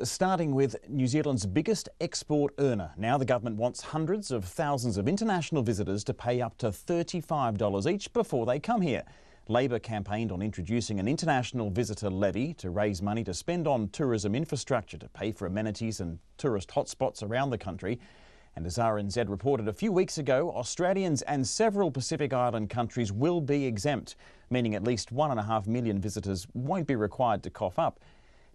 Starting with New Zealand's biggest export earner. Now the government wants hundreds of thousands of international visitors to pay up to $35 each before they come here. Labor campaigned on introducing an international visitor levy to raise money to spend on tourism infrastructure to pay for amenities and tourist hotspots around the country. And as RNZ reported a few weeks ago, Australians and several Pacific Island countries will be exempt, meaning at least 1.5 million visitors won't be required to cough up.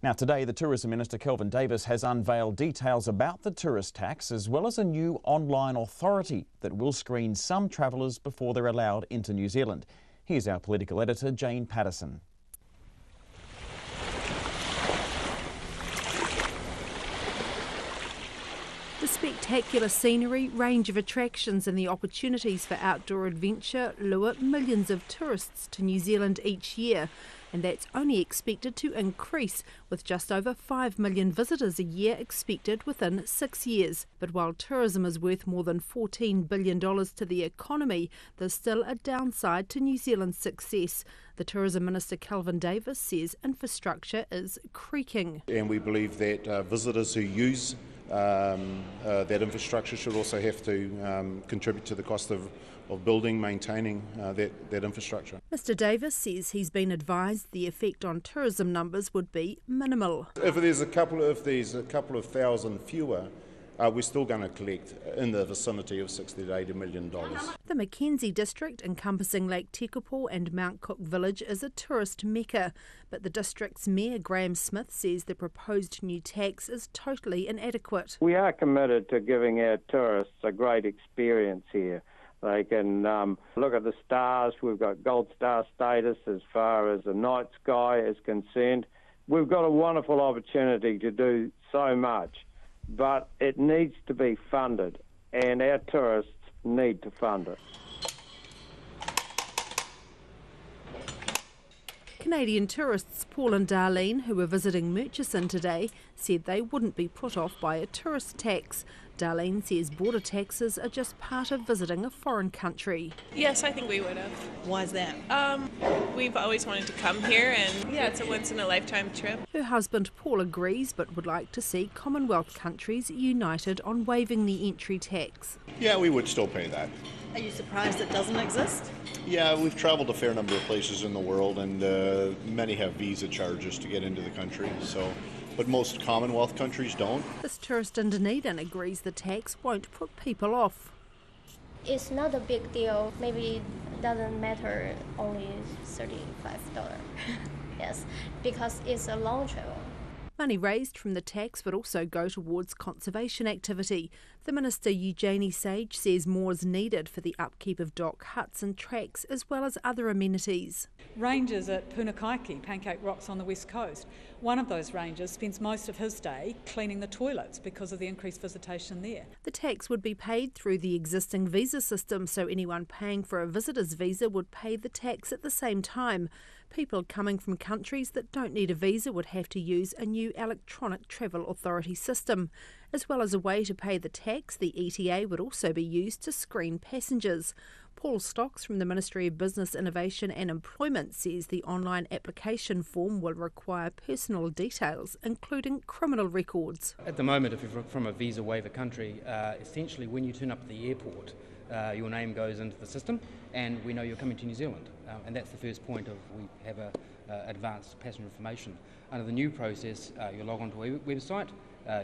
Now today, the Tourism Minister Kelvin Davis has unveiled details about the tourist tax, as well as a new online authority that will screen some travellers before they're allowed into New Zealand. Here's our political editor, Jane Patterson. The spectacular scenery, range of attractions and the opportunities for outdoor adventure lure millions of tourists to New Zealand each year, and that's only expected to increase, with just over 5 million visitors a year expected within 6 years. But while tourism is worth more than $14 billion to the economy, there's still a downside to New Zealand's success. The Tourism Minister Kelvin Davis says infrastructure is creaking. And we believe that visitors who use that infrastructure should also have to contribute to the cost of building, maintaining that infrastructure. Mr Davis says he's been advised the effect on tourism numbers would be minimal. If there's a couple of thousand fewer, we're still going to collect in the vicinity of $60 to $80 million. The Mackenzie district, encompassing Lake Tekapo and Mount Cook Village, is a tourist mecca, but the district's Mayor Graham Smith says the proposed new tax is totally inadequate. We are committed to giving our tourists a great experience here. They can look at the stars. We've got gold star status as far as the night sky is concerned. We've got a wonderful opportunity to do so much, but it needs to be funded, and our tourists need to fund it. Canadian tourists Paul and Darlene, who were visiting Murchison today, said they wouldn't be put off by a tourist tax. Darlene says border taxes are just part of visiting a foreign country. Yes, I think we would have. Why is that? We've always wanted to come here, and yeah, it's a once-in-a-lifetime trip. Her husband Paul agrees, but would like to see Commonwealth countries united on waiving the entry tax. Yeah, we would still pay that. Are you surprised it doesn't exist? Yeah, we've travelled a fair number of places in the world, and many have visa charges to get into the country, but most Commonwealth countries don't. This tourist in Dunedin agrees the tax won't put people off. It's not a big deal. Maybe it doesn't matter, only $35. Yes, because it's a long travel. Money raised from the tax would also go towards conservation activity. The Minister Eugenie Sage says more is needed for the upkeep of dock huts and tracks, as well as other amenities. Rangers at Punakaiki, Pancake Rocks on the west coast. One of those rangers spends most of his day cleaning the toilets because of the increased visitation there. The tax would be paid through the existing visa system, so anyone paying for a visitor's visa would pay the tax at the same time. People coming from countries that don't need a visa would have to use a new electronic travel authority system. As well as a way to pay the tax, the ETA would also be used to screen passengers. Paul Stocks from the Ministry of Business, Innovation and Employment says the online application form will require personal details, including criminal records. At the moment, if you're from a visa waiver country, essentially when you turn up at the airport, your name goes into the system and we know you're coming to New Zealand. And that's the first point of we have advanced passenger information. Under the new process, you log onto a website,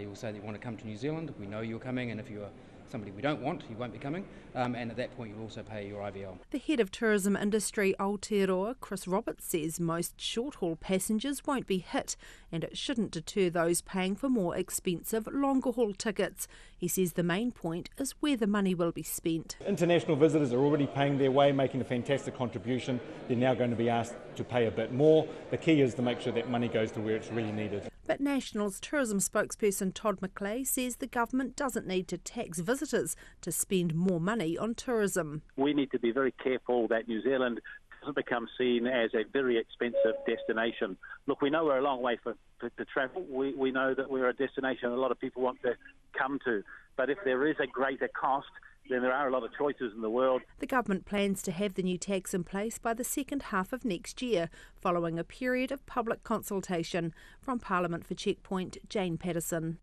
you'll say that you want to come to New Zealand, we know you're coming, and if you're somebody we don't want, you won't be coming, and at that point you'll also pay your IVL. The head of tourism industry Aotearoa, Chris Roberts, says most short-haul passengers won't be hit, and it shouldn't deter those paying for more expensive longer-haul tickets. He says the main point is where the money will be spent. International visitors are already paying their way, making a fantastic contribution. They're now going to be asked to pay a bit more. The key is to make sure that money goes to where it's really needed. But National's tourism spokesperson Todd McClay says the government doesn't need to tax visitors to spend more money on tourism. We need to be very careful that New Zealand doesn't become seen as a very expensive destination. Look, we know we're a long way to travel. We know that we're a destination a lot of people want to come to. But if there is a greater cost, then there are a lot of choices in the world. The government plans to have the new tax in place by the second half of next year, following a period of public consultation. From Parliament for Checkpoint, Jane Patterson.